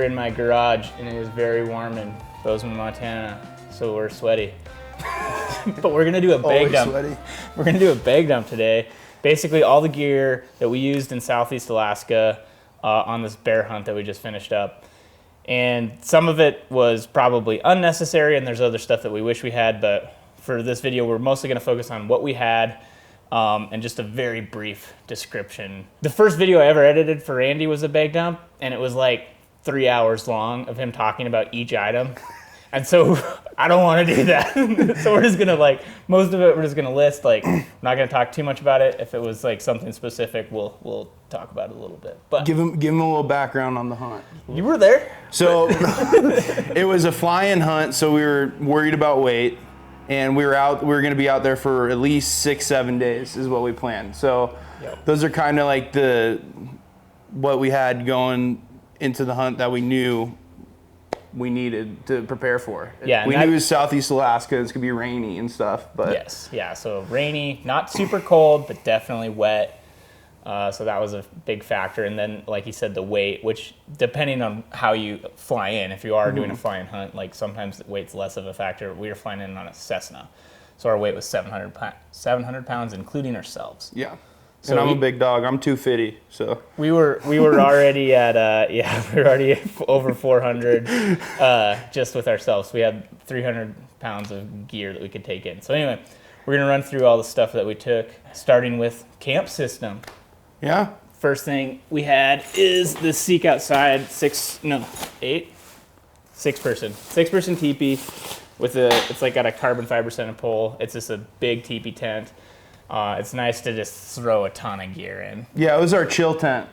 in my garage, and it is very warm in Bozeman, Montana, so we're sweaty. But we're gonna do a bag dump. Sweaty. We're gonna do a bag dump today. Basically, all the gear that we used in Southeast Alaska on this bear hunt that we just finished up. And some of it was probably unnecessary, and there's other stuff that we wish we had, but for this video, we're mostly gonna focus on what we had and just a very brief description. The first video I ever edited for Randy was a bag dump, and it was like 3 hours long of him talking about each item. And so I don't want to do that. So we're just gonna most of it we're just gonna list. We're not gonna talk too much about it. If it was something specific, we'll talk about it a little bit. But give him a little background on the hunt. You were there. So it was a fly-in hunt, so we were worried about weight, and we were gonna be out there for at least 6-7 days is what we planned. So those are kind of like what we had going into the hunt that we knew we needed to prepare for. Yeah, we knew it was Southeast Alaska. It's gonna be rainy and stuff, but yes, yeah. So rainy, not super cold, but definitely wet. So that was a big factor. And then, like you said, the weight, which depending on how you fly in, if you are doing a fly-in hunt, sometimes the weight's less of a factor. We were flying in on a Cessna, so our weight was 700 pounds, including ourselves. Yeah. So and I'm a big dog. I'm 250. So we were already at we were already over 400 just with ourselves. We had 300 pounds of gear that we could take in. So anyway, we're gonna run through all the stuff that we took, starting with camp system. Yeah. First thing we had is the Seek Outside six person teepee with it's got a carbon fiber center pole. It's just a big teepee tent. It's nice to just throw a ton of gear in. Yeah, it was our chill tent.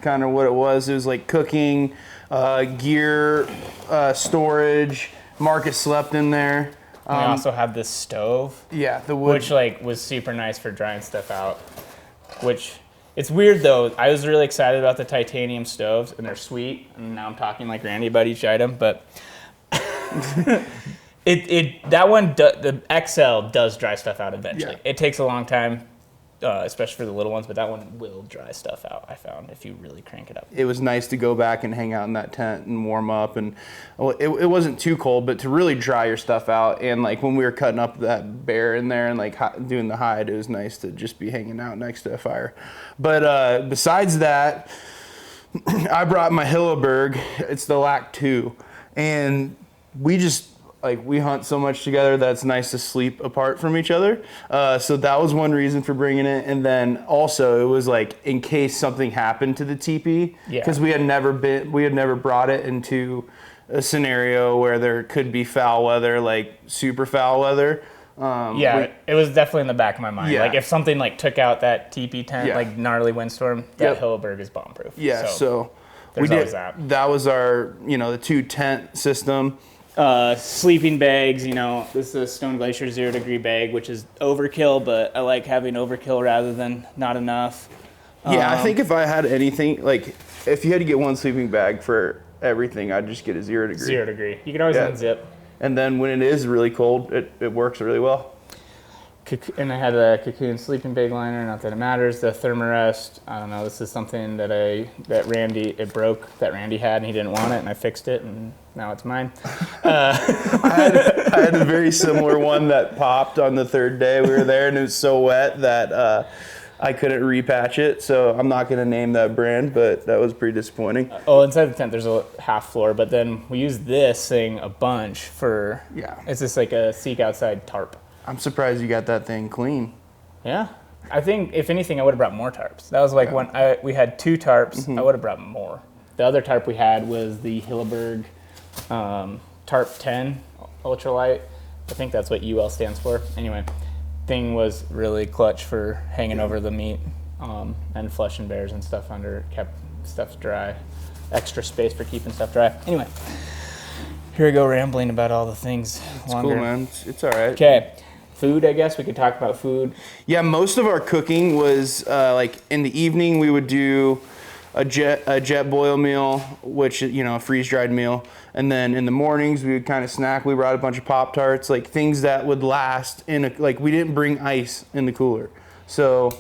Kind of what it was. It was cooking, gear, storage. Marcus slept in there. We also had this stove. Yeah, the wood. Which was super nice for drying stuff out. Which, it's weird though. I was really excited about the titanium stoves, and they're sweet. And now I'm talking like Randy about each item, but the XL does dry stuff out eventually. Yeah. It takes a long time, especially for the little ones, but that one will dry stuff out, I found, if you really crank it up. It was nice to go back and hang out in that tent and warm up, and it wasn't too cold, but to really dry your stuff out. And when we were cutting up that bear in there and doing the hide, it was nice to just be hanging out next to a fire. But besides that, I brought my Hilleberg. It's the Allak 2, and we just we hunt so much together that it's nice to sleep apart from each other. So that was one reason for bringing it. And then also it was in case something happened to the teepee, because we had never brought it into a scenario where there could be foul weather, super foul weather. It was definitely in the back of my mind. Yeah. If something took out that teepee tent, gnarly windstorm, that Hilleberg is bomb proof. Yeah. So we did that. That was our, the 2 tent system. Sleeping bags, this is a Stone Glacier 0 degree bag, which is overkill, but I like having overkill rather than not enough. I think if I had anything, if you had to get one sleeping bag for everything, I'd just get a 0 degree. 0 degree. You can always unzip. And then when it is really cold, it works really well. And I had a Cocoon sleeping bag liner, not that it matters. The Thermarest, I don't know, this is something that it broke, that Randy had, and he didn't want it, and I fixed it, and now it's mine. I had a very similar one that popped on the 3rd day we were there, and it was so wet that I couldn't repatch it, so I'm not going to name that brand, but that was pretty disappointing. Inside the tent there's a half floor, but then we used this thing a bunch for, it's just a Seek Outside Tarp. I'm surprised you got that thing clean. Yeah. I think, if anything, I would have brought more tarps. That was when we had 2 tarps. I would have brought more. The other tarp we had was the Hilleberg Tarp 10 Ultralight. I think that's what UL stands for. Anyway, thing was really clutch for hanging over the meat and flushing bears and stuff under. Kept stuff dry. Extra space for keeping stuff dry. Anyway, here we go rambling about all the things. It's cool, man. It's all right. Okay. Food, I guess we could talk about food. Yeah, most of our cooking was in the evening we would do a jet boil meal, which a freeze dried meal, and then in the mornings we would kind of snack. We brought a bunch of Pop-Tarts, things that would last we didn't bring ice in the cooler, so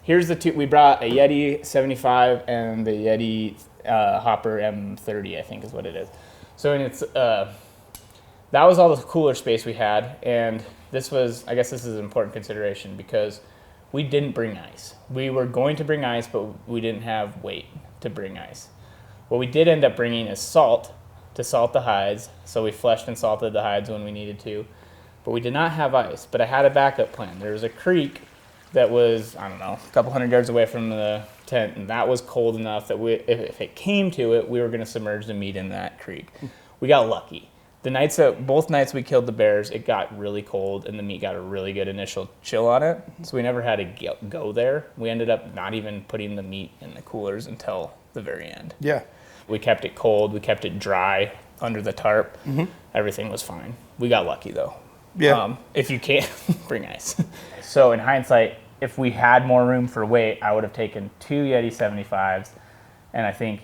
Here's the two. We brought a Yeti 75 and the Yeti Hopper M30, I think is what it is. So and it's that was all the cooler space we had, and this was, I guess this is an important consideration because we didn't bring ice. We were going to bring ice, but we didn't have weight to bring ice. What we did end up bringing is salt to salt the hides, so we fleshed and salted the hides when we needed to, but we did not have ice. But I had a backup plan. There was a creek that was, I don't know, a couple hundred yards away from the tent, and that was cold enough that if it came to it, we were going to submerge the meat in that creek. We got lucky. Both nights we killed the bears, it got really cold, and the meat got a really good initial chill on it, so we never had to go there. We ended up not even putting the meat in the coolers until the very end. Yeah. We kept it cold, we kept it dry under the tarp. Everything was fine. We got lucky, though. Yeah. If you can't, bring ice. So in hindsight, if we had more room for weight, I would have taken 2 Yeti 75s, and I think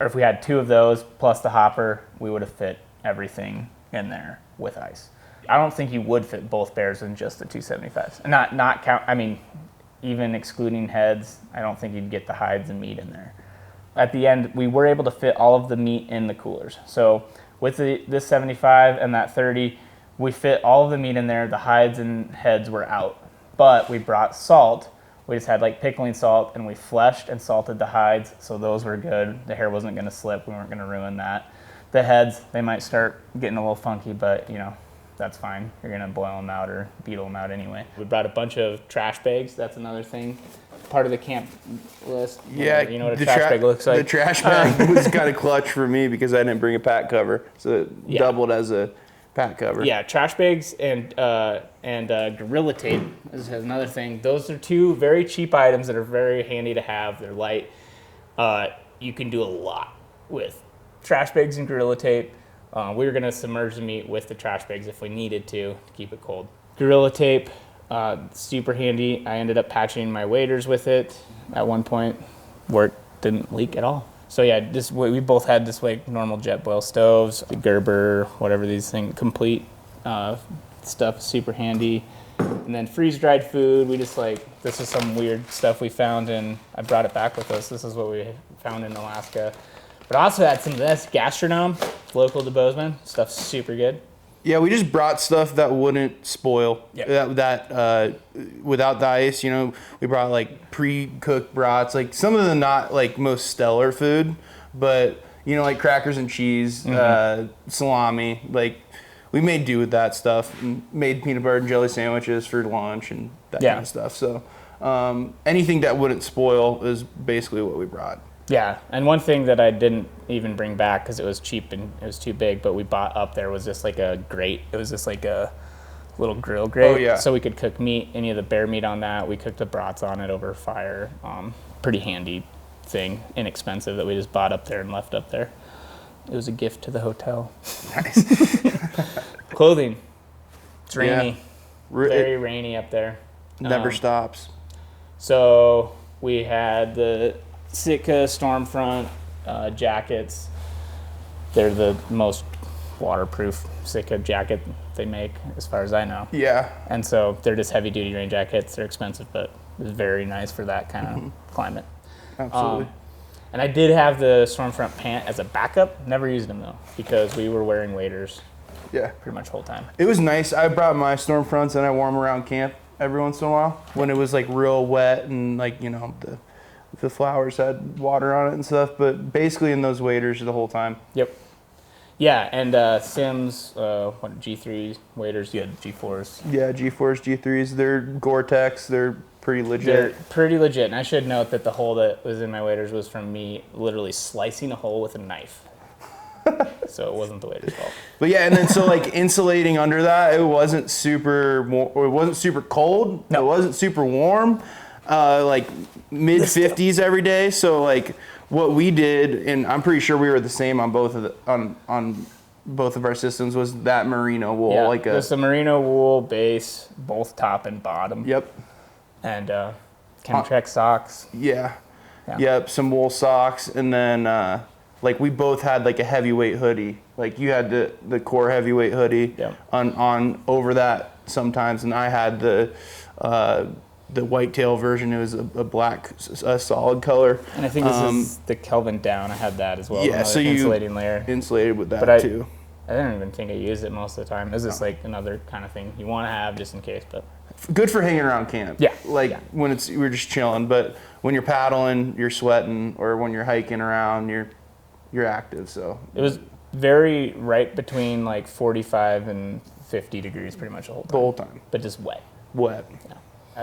if we had 2 of those plus the hopper, we would have fit everything in there with ice. I don't think you would fit both bears in just the 275s. Not count. I mean, even excluding heads, I don't think you'd get the hides and meat in there. At the end, we were able to fit all of the meat in the coolers. So with this 75 and that 30, we fit all of the meat in there. The hides and heads were out. But we brought salt. We just had like pickling salt, and we fleshed and salted the hides, so those were good. The hair wasn't going to slip. We weren't going to ruin that. The heads, they might start getting a little funky, but that's fine. You're going to boil them out or beetle them out anyway. We brought a bunch of trash bags. That's another thing. Part of the camp list. Yeah, you know what a trash bag looks like? The trash bag was kind of clutch for me because I didn't bring a pack cover, so it doubled as a pack cover. Yeah, trash bags and Gorilla Tape is another thing. Those are 2 very cheap items that are very handy to have. They're light. You can do a lot with trash bags and Gorilla Tape. We were going to submerge the meat with the trash bags if we needed to keep it cold. Gorilla Tape, super handy. I ended up patching my waders with it at one point where it didn't leak at all. So yeah, we both had this like normal jet boil stoves, Gerber, whatever these things, complete stuff, super handy. And then freeze dried food. We just this is some weird stuff we found, and I brought it back with us. This is what we found in Alaska. But I also had some of this gastronome, local to Bozeman. Stuff's super good. Yeah, we just brought stuff that wouldn't spoil. Yep. That without the ice, we brought like pre-cooked brats, like some of the not like most stellar food, but like crackers and cheese, salami. Like we made do with that stuff and made peanut butter and jelly sandwiches for lunch and that kind of stuff. So anything that wouldn't spoil is basically what we brought. Yeah, and one thing that I didn't even bring back because it was cheap and it was too big, but we bought up there was just like a grate. It was just like a little grill grate. Oh, yeah. So we could cook meat, any of the bear meat on that. We cooked the brats on it over fire. Pretty handy thing, inexpensive that we just bought up there and left up there. It was a gift to the hotel. Nice. Clothing. It's rainy. Yeah. Very rainy up there. Never stops. So we had the Sitka Stormfront jackets. They're the most waterproof Sitka jacket they make, as far as I know. Yeah. And so they're just heavy duty rain jackets. They're expensive, but it's very nice for that kind of climate. Absolutely. And I did have the Stormfront Pant as a backup. Never used them though, because we were wearing waders. Yeah. Pretty much the whole time. It was nice. I brought my Stormfronts and I wore them around camp every once in a while when it was like real wet and like the flowers had water on it and stuff, but basically in those waders the whole time. Yep. Yeah, and Sims, G3 waders, you had G4s. Yeah, G4s, G3s, they're Gore-Tex, they're pretty legit. They're pretty legit, and I should note that the hole that was in my waders was from me literally slicing a hole with a knife. So it wasn't the waders' fault. But yeah, and then so like insulating under that, it wasn't super cold, no. It wasn't super warm. Like mid 50s every day. So like what we did, and I'm pretty sure we were the same on both of on both of our systems, was that merino wool. Yeah, just a merino wool base, both top and bottom. Yep. And Chemtrack socks. Yeah. Yep. Some wool socks, and then like we both had like a heavyweight hoodie. Like you had the core heavyweight hoodie on over that sometimes, and I had the the whitetail version, it was a black, a solid color. And I think this is the Kelvin down. I had that as well. Yeah, so insulating layer. Insulated with that too. I don't even think I used it most of the time. This is like another kind of thing you want to have just in case. But good for hanging around camp. Yeah. When we're just chilling, but when you're paddling, you're sweating, or when you're hiking around, you're active. So it was very right between like 45 and 50 degrees pretty much the whole time. The whole time. But just wet. Wet. Yeah.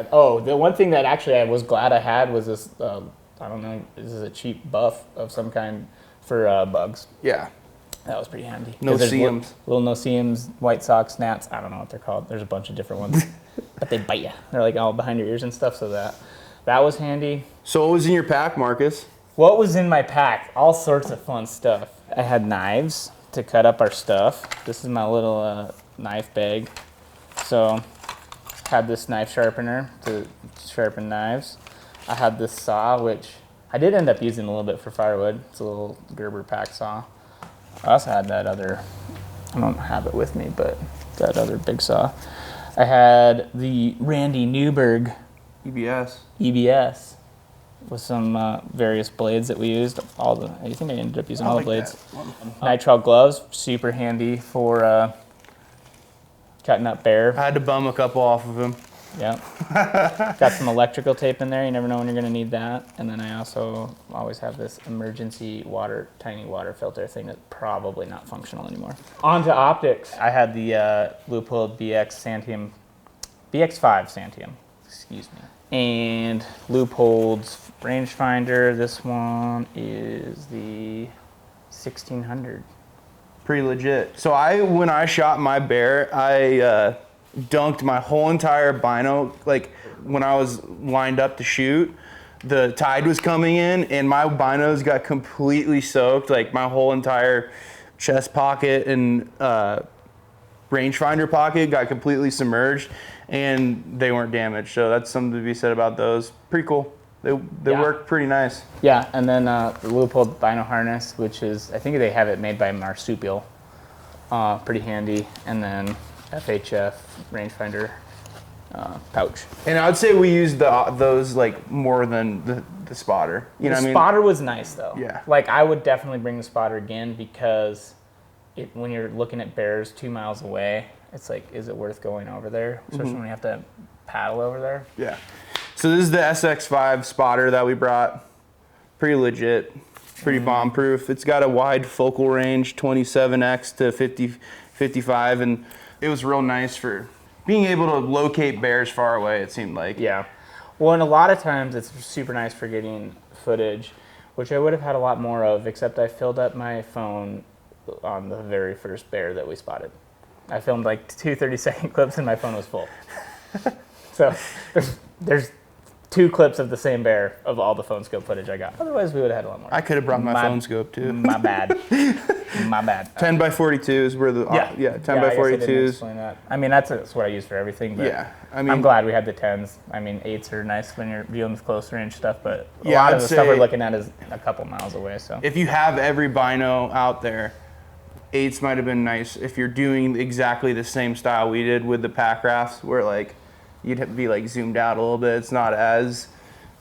The one thing that actually I was glad I had was this, I don't know, this is a cheap buff of some kind for bugs. Yeah. That was pretty handy. No-see-ums. Little no-see-ums, white socks, gnats, I don't know what they're called. There's a bunch of different ones. But they bite you. They're like all behind your ears and stuff, so that was handy. So what was in your pack, Marcus? What was in my pack? All sorts of fun stuff. I had knives to cut up our stuff. This is my little knife bag. So had this knife sharpener to sharpen knives. I had this saw, which I did end up using a little bit for firewood. It's a little Gerber pack saw. I also had that other, I don't have it with me, but that other big saw. I had the Randy Newberg EBS with some various blades that we used. I think I ended up using all the blades. Nitrile gloves, super handy for cutting up bear. I had to bum a couple off of him. Yeah. Got some electrical tape in there. You never know when you're going to need that. And then I also always have this emergency tiny water filter thing that's probably not functional anymore. On to optics. I had the Leupold BX5 Santium, excuse me. And Leupold's rangefinder. This one is the 1600. Pretty legit. So when I shot my bear, I dunked my whole entire bino. Like when I was lined up to shoot, the tide was coming in and my binos got completely soaked. Like my whole entire chest pocket and rangefinder pocket got completely submerged, and they weren't damaged. So that's something to be said about those. Pretty cool. They work pretty nice. Yeah, and then the Leupold Dino Harness, which is, I think they have it made by Marsupial. Pretty handy. And then FHF rangefinder pouch. And I would say we used those like more than the spotter. You know what I mean? The spotter was nice though. Yeah. Like I would definitely bring the spotter again because when you're looking at bears 2 miles away, it's like, is it worth going over there? Especially when you have to paddle over there. Yeah. So this is the Sx5 Spotter that we brought. Pretty legit, pretty bomb proof. It's got a wide focal range, 27x to 55, and it was real nice for being able to locate bears far away, it seemed like. Yeah. Well, and a lot of times it's super nice for getting footage, which I would have had a lot more of, except I filled up my phone on the very first bear that we spotted. I filmed like 2 30-second clips and my phone was full. So there's 2 clips of the same bear of all the phone scope footage I got. Otherwise, we would have had a lot more. I could have brought my phone scope too. My bad. My bad. 10 by 42s were the 10 by 42s. I mean, that's what I use for everything. But yeah, I mean, I'm glad we had the 10s. I mean, 8s are nice when you're dealing with close range stuff, but a lot of the stuff we're looking at is a couple miles away. So if you have every bino out there, 8s might have been nice. If you're doing exactly the same style we did with the packrafts, where like you'd have to be like zoomed out a little bit. It's not as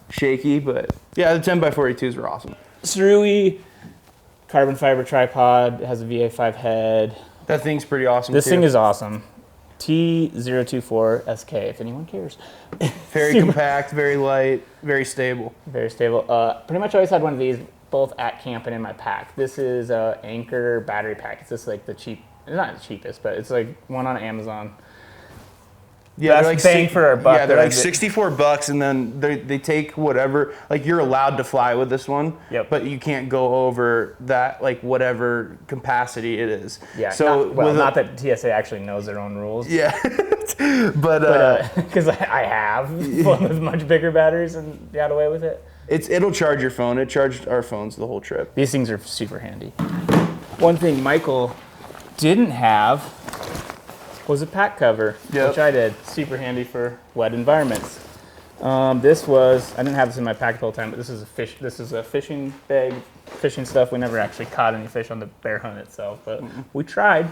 shaky, but yeah, the 10 by 42s were awesome. Cerui carbon fiber tripod, has a VA5 head. That thing's pretty awesome. This thing is awesome. T024SK, if anyone cares. Very compact, very light, very stable. Very stable. Pretty much always had one of these both at camp and in my pack. This is a Anchor battery pack. It's just like it's not the cheapest, but it's like one on Amazon. Yeah, they're like bang for our buck. Yeah, they're like $64, and then they take whatever. Like you're allowed to fly with this one, but you can't go over that like whatever capacity it is. Yeah. So not that TSA actually knows their own rules. Yeah, but because I have one with much bigger batteries and got away with it. It'll charge your phone. It charged our phones the whole trip. These things are super handy. One thing Michael didn't have was a pack cover, which I did. Super handy for wet environments. I didn't have this in my pack the whole time, but this is a fishing bag, fishing stuff. We never actually caught any fish on the bear hunt itself, but we tried.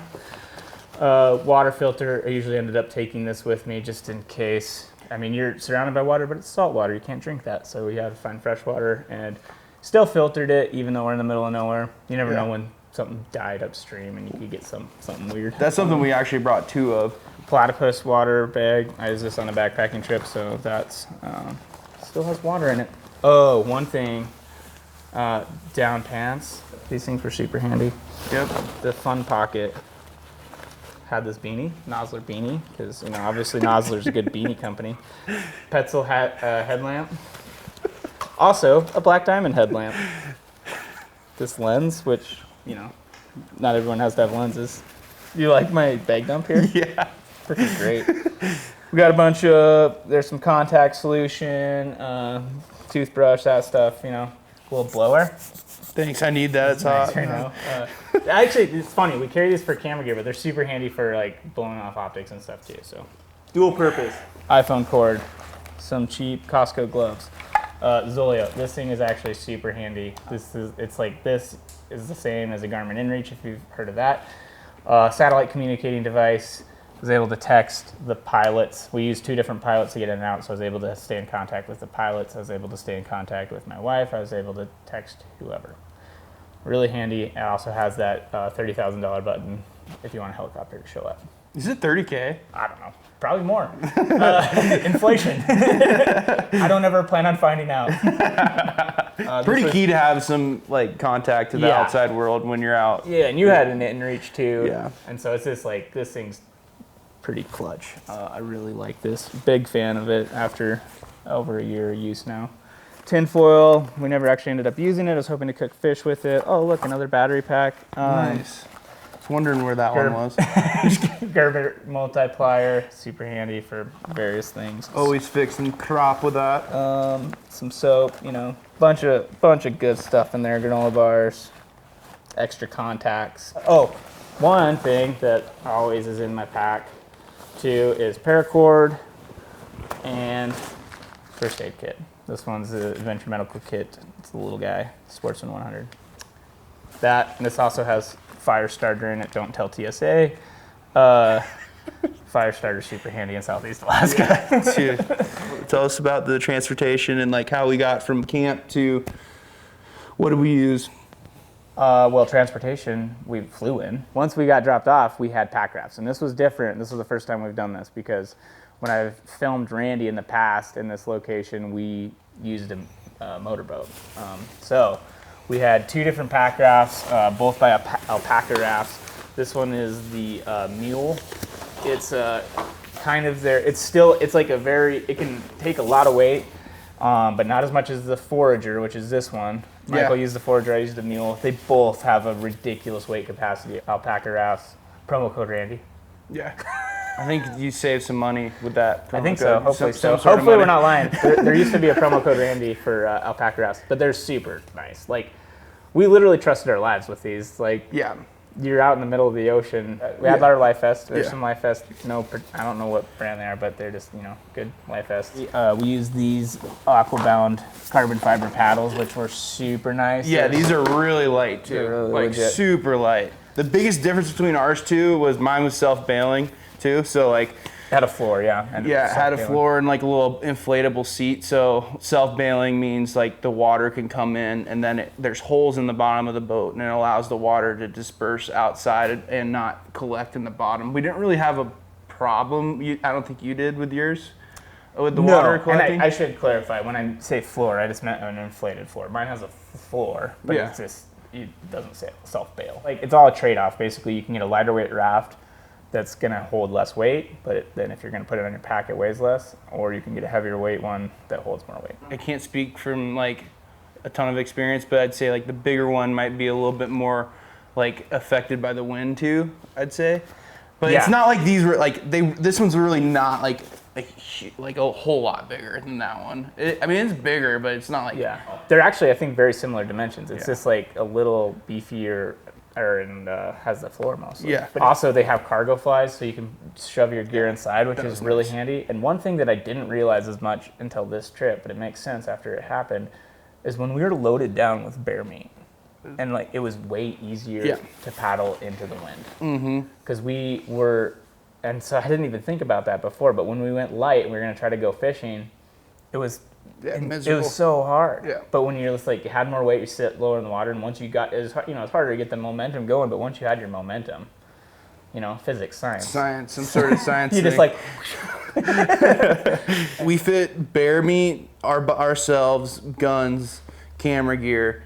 Water filter, I usually ended up taking this with me just in case. I mean, you're surrounded by water, but it's salt water. You can't drink that. So we had to find fresh water and still filtered it, even though we're in the middle of nowhere. You never know when something died upstream and you could get something weird. That's something we actually brought 2 of. Platypus water bag. I used this on a backpacking trip, so that's still has water in it. Oh, one thing, down pants. These things were super handy. Yep. The Fun Pocket had this beanie, Nosler beanie, because obviously Nosler's a good beanie company. Petzl headlamp. Also, a black diamond headlamp. This lens, which not everyone has to have lenses. You like my bag dump here? Yeah. Freaking great. We got a bunch of, there's some contact solution, toothbrush, that stuff, little blower. Thanks, I need that. It's hot. Actually, it's funny. We carry these for camera gear, but they're super handy for like blowing off optics and stuff too. So, dual purpose. iPhone cord, some cheap Costco gloves. Zoleo. This thing is actually super handy. This is the same as a Garmin InReach if you've heard of that. Satellite communicating device. I was able to text the pilots. We used 2 different pilots to get in and out, so I was able to stay in contact with the pilots. I was able to stay in contact with my wife. I was able to text whoever. Really handy. It also has that $30,000 button if you want a helicopter to show up. Is it $30K? I don't know. Probably more. Inflation. I don't ever plan on finding out. Pretty key to have some contact to the outside world when you're out. Yeah, and you had an InReach too. Yeah. And so it's just this thing's pretty clutch. I really like this. Big fan of it after over a year of use now. Tinfoil, we never actually ended up using it. I was hoping to cook fish with it. Oh, look, another battery pack. Nice. I was wondering where that one was. Gerber multiplier, super handy for various things. Always fixing crop with that. Some soap, bunch of good stuff in there. Granola bars, extra contacts. Oh, one thing that always is in my pack too is paracord and first aid kit. This one's the Adventure Medical Kit. It's a little guy, Sportsman 100. That, and this also has fire starter in it. Don't tell TSA. Fire starter super handy in Southeast Alaska. Tell us about the transportation and how we got from camp to what did we use? Well, transportation, we flew in. Once we got dropped off, we had packrafts, and this was different. This was the first time we've done this because when I've filmed Randy in the past in this location, we used a motorboat. So we had 2 different packrafts, both by Alpacka Rafts. This one is the Mule. It's kind of there. It's like it can take a lot of weight, but not as much as the Forager, which is this one. Michael used the Forager, I used the Mule. They both have a ridiculous weight capacity. Alpacka Rafts, promo code Randy. Yeah. I think you saved some money with that. I think so. Hopefully so. Hopefully we're not lying. There used to be a promo code Randy for Alpacka Rafts, but they're super nice. We literally trusted our lives with these. You're out in the middle of the ocean. We had our Life Vests. There's some Life Vests. I don't know what brand they are, but they're just good Life Vests. We use these Aquabound carbon fiber paddles, which were super nice. Yeah, these are really light too. Really super light. The biggest difference between ours two was mine was self-bailing too. So had a floor, yeah. Had a floor and a little inflatable seat. So self-bailing means the water can come in and then there's holes in the bottom of the boat and it allows the water to disperse outside and not collect in the bottom. We didn't really have a problem. I don't think you did with yours, with the water collecting. And I should clarify, when I say floor, I just meant an inflated floor. Mine has a floor, but it's just, it doesn't say self-bail. It's all a trade-off. Basically, you can get a lighter weight raft that's going to hold less weight, but then if you're going to put it on your pack, it weighs less, or you can get a heavier weight one that holds more weight. I can't speak from a ton of experience, but I'd say the bigger one might be a little bit more affected by the wind too, I'd say. But it's not like these were this one's really not a whole lot bigger than that one. It's bigger, but it's not they're actually, I think, very similar dimensions. It's just a little beefier and has the floor mostly. Yeah. But also they have cargo flies, so you can shove your gear inside, which is really handy. And one thing that I didn't realize as much until this trip, but it makes sense after it happened, is when we were loaded down with bear meat, and it was way easier to paddle into the wind. Because we were And so I didn't even think about that before. But when we went light and we were going to try to go fishing, it was so hard. Yeah. But when you're just like, you had more weight, you sit lower in the water. And once you got, it's harder to get the momentum going. But once you had your momentum, physics, science. Some sort of science you thing. just like. We fit bear meat, ourselves, guns, camera gear,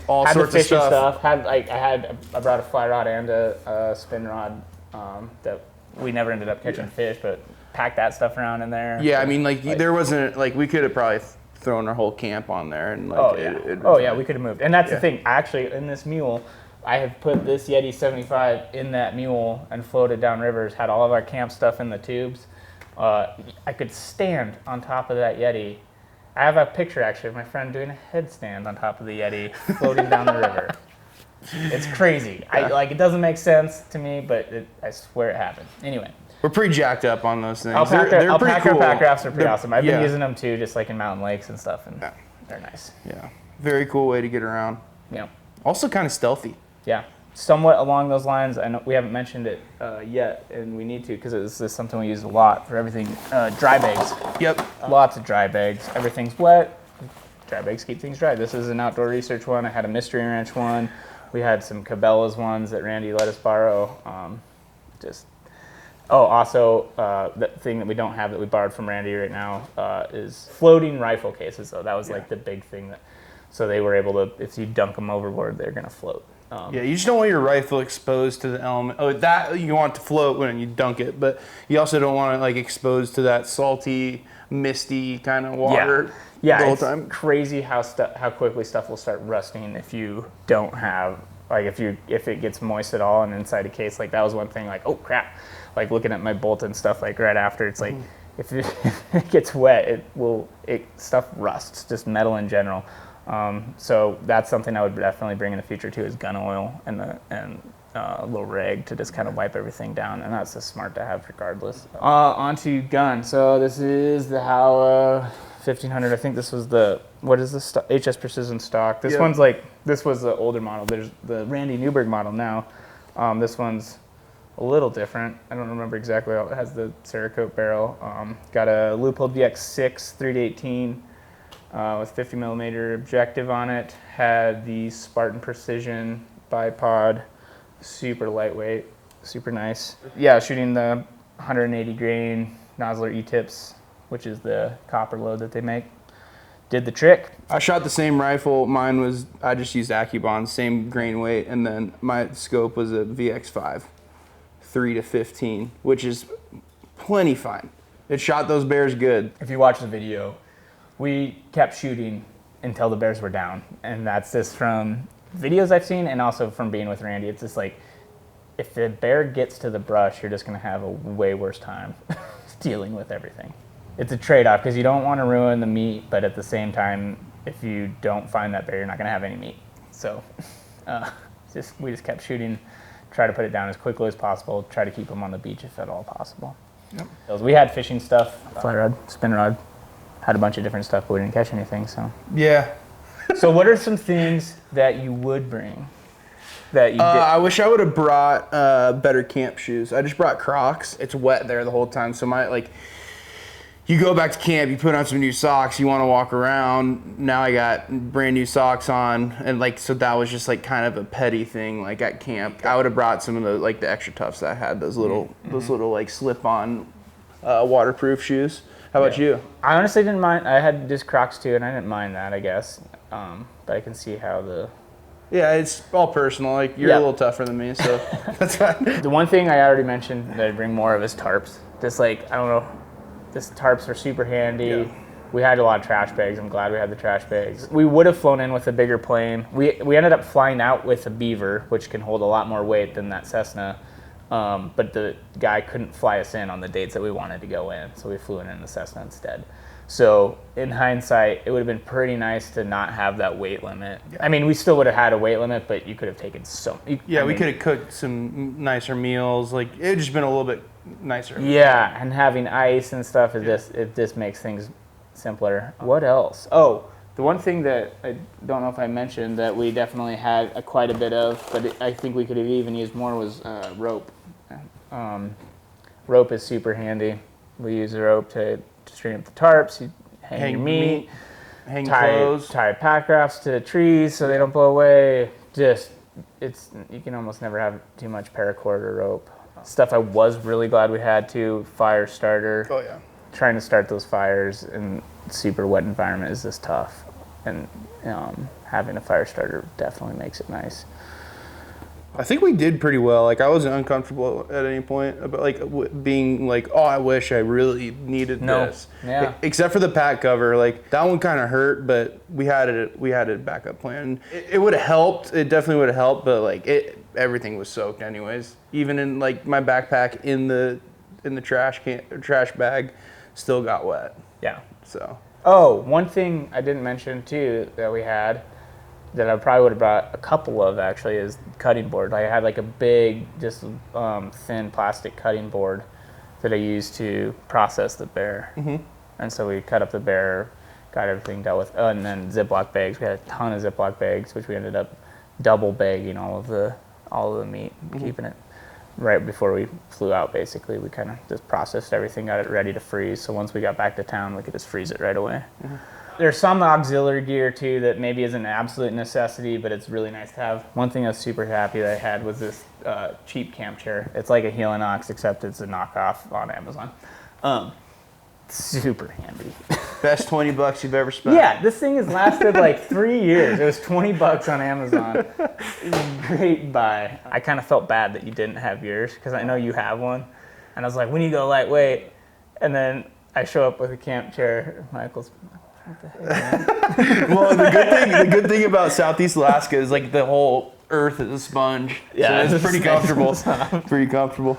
all had sorts the of fishing stuff. I brought a fly rod and a spin rod that we never ended up catching fish, but packed that stuff around in there. Yeah, I mean, there wasn't, we could have probably thrown our whole camp on there. And we could have moved. And that's the thing. Actually, in this mule, I have put this Yeti 75 in that mule and floated down rivers, had all of our camp stuff in the tubes. I could stand on top of that Yeti. I have a picture, actually, of my friend doing a headstand on top of the Yeti, floating down the river. It's crazy. Yeah. It doesn't make sense to me, but I swear it happened. Anyway. We're pretty jacked up on those things. Alpacka pretty cool. packrafts are pretty awesome. I've been using them, too, just in mountain lakes and stuff, and they're nice. Yeah. Very cool way to get around. Yeah. Also kind of stealthy. Yeah. Somewhat along those lines. I know we haven't mentioned it yet, and we need to because this is something we use a lot for everything. Dry bags. Yep. Lots of dry bags. Everything's wet. Dry bags keep things dry. This is an outdoor research one. I had a Mystery Ranch one. We had some Cabela's ones that Randy let us borrow. Also, the thing that we don't have that we borrowed from Randy right now is floating rifle cases. So that was the big thing so they were able to, if you dunk them overboard, they're gonna float. You just don't want your rifle exposed to the element. Oh, that you want it to float when you dunk it, but you also don't want it exposed to that salty, misty kind of water the whole time. It's crazy how quickly stuff will start rusting if you don't have if it gets moist at all and inside a case. That was one thing. Oh crap! Looking at my bolt and stuff right after, it's if it gets wet, stuff rusts, just metal in general. So that's something I would definitely bring in the future too, is gun oil and a little rag to just kind of wipe everything down, and that's just smart to have regardless. Onto gun. So this is the Howa 1500. I think this was what is this? HS Precision stock. This one's this was the older model. There's the Randy Newberg model now. This one's a little different. I don't remember exactly how it has the Cerakote barrel. Got a Leupold VX6 3-18. With 50 millimeter objective on it. Had the Spartan Precision bipod, super lightweight, super nice. Yeah, shooting the 180 grain Nosler E-tips, which is the copper load that they make. Did the trick. I shot the same rifle. I just used AccuBond, same grain weight, and then my scope was a VX5, 3-15, which is plenty fine. It shot those bears good. If you watch the video, we kept shooting until the bears were down. And that's just from videos I've seen and also from being with Randy. It's just if the bear gets to the brush, you're just going to have a way worse time dealing with everything. It's a trade-off because you don't want to ruin the meat, but at the same time, if you don't find that bear, you're not going to have any meat. So we just kept shooting, try to put it down as quickly as possible, try to keep them on the beach if at all possible. Yep. We had fishing stuff, fly rod, spin rod, had a bunch of different stuff, but we didn't catch anything. So yeah. So what are some things that you would bring that you did? I wish I would have brought better camp shoes. I just brought Crocs. It's wet there the whole time, so you go back to camp, you put on some new socks, you want to walk around. Now I got brand new socks on, and so that was just kind of a petty thing. At camp, I would have brought some of the extra toughs that I had, those little slip-on waterproof shoes. How about you? I honestly didn't mind. I had just Crocs too, and I didn't mind that, I guess. But I can see how Yeah, it's all personal. You're a little tougher than me, so that's fine. The one thing I already mentioned that I'd bring more of is tarps. Just I don't know, just tarps are super handy. Yeah. We had a lot of trash bags. I'm glad we had the trash bags. We would have flown in with a bigger plane. We ended up flying out with a Beaver, which can hold a lot more weight than that Cessna. But the guy couldn't fly us in on the dates that we wanted to go in, so we flew in the Cessna instead. So in hindsight, it would have been pretty nice to not have that weight limit. Yeah. I mean, we still would have had a weight limit, but you could have taken we could have cooked some nicer meals. It would just been a little bit nicer. Yeah, and having ice and stuff it just makes things simpler. What else? Oh, the one thing that I don't know if I mentioned that we definitely had quite a bit of, but I think we could have even used more was rope. Rope is super handy. We use the rope to string up the tarps, you hang your meat, hang clothes. Tie packrafts to trees so they don't blow away. You can almost never have too much paracord or rope. Stuff I was really glad we had too, fire starter. Oh yeah. Trying to start those fires in super wet environment is just tough. And having a fire starter definitely makes it nice. I think we did pretty well. Like, I wasn't uncomfortable at any point about like being like, oh, I wish I really needed this. Yeah. Except for the pack cover, like that one kind of hurt, but we had a backup plan. It would have helped. It definitely would have helped, but like everything was soaked anyways. Even in like my backpack in the trash bag, still got wet. Yeah. So. Oh, one thing I didn't mention too that we had, that I probably would have brought a couple of actually, is cutting board. I had like a big, just thin plastic cutting board that I used to process the bear. Mm-hmm. And so we cut up the bear, got everything dealt with, and then Ziploc bags. We had a ton of Ziploc bags, which we ended up double bagging all of the meat, mm-hmm. keeping it right before we flew out. Basically, we kind of just processed everything, got it ready to freeze. So once we got back to town, we could just freeze it right away. Mm-hmm. There's some auxiliary gear too that maybe isn't an absolute necessity, but it's really nice to have. One thing I was super happy that I had was this cheap camp chair. It's like a Helinox, except it's a knockoff on Amazon. Super handy. Best $20 you've ever spent. Yeah, this thing has lasted like 3 years. It was $20 on Amazon. Great buy. I kind of felt bad that you didn't have yours because I know you have one, and I was like, we need to go lightweight. And then I show up with a camp chair. Michael's. Well, the good thing about Southeast Alaska is like the whole earth is a sponge. Yeah, so it's pretty comfortable. Pretty comfortable.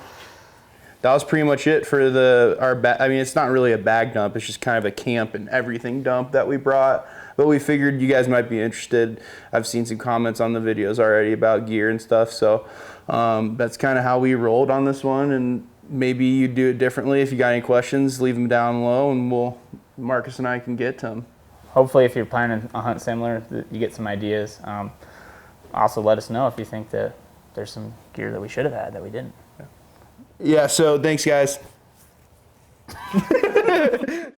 That was pretty much it for I mean, it's not really a bag dump. It's just kind of a camp and everything dump that we brought. But we figured you guys might be interested. I've seen some comments on the videos already about gear and stuff. So that's kind of how we rolled on this one. And maybe you do it differently. If you got any questions, leave them down below, and Marcus and I can get to them. Hopefully, if you're planning a hunt similar, you get some ideas. Also, let us know if you think that there's some gear that we should have had that we didn't. Yeah, so thanks, guys.